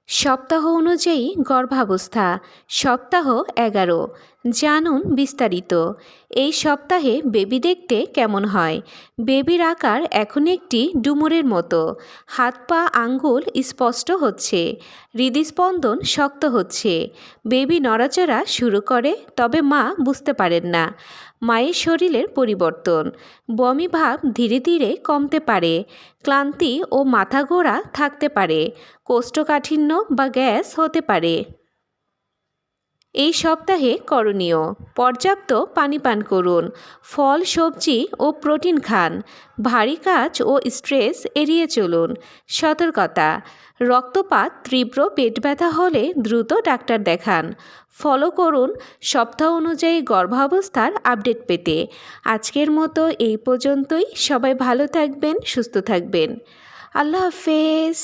সপ্তাহ অনুযায়ী গর্ভাবস্থা সপ্তাহ 11। জানুন বিস্তারিত। এই সপ্তাহে বেবি দেখতে কেমন হয়? বেবির আকার এখন একটি ডুমুরের মতো। হাত পা আঙ্গুল স্পষ্ট হচ্ছে। হৃদস্পন্দন শক্ত হচ্ছে। বেবি নড়াচড়া শুরু করে, তবে মা বুঝতে পারেন না। মায়ের শরীরের পরিবর্তন, বমি ভাব ধীরে ধীরে কমতে পারে। ক্লান্তি ও মাথা ঘোরা থাকতে পারে। কোষ্ঠকাঠিন্য বা গ্যাস হতে পারে। এই সপ্তাহে করণীয়: পর্যাপ্ত পানি পান করুন, ফল সবজি ও প্রোটিন খান, ভারী কাজ ও স্ট্রেস এড়িয়ে চলুন। সতর্কতা: রক্তপাত, তীব্র পেট ব্যথা হলে দ্রুত ডাক্তার দেখান। ফলো করুন সপ্তাহ অনুযায়ী গর্ভাবস্থার আপডেট পেতে। আজকের মতো এই পর্যন্তই। সবাই ভালো থাকবেন, সুস্থ থাকবেন। আল্লাহ হাফেজ।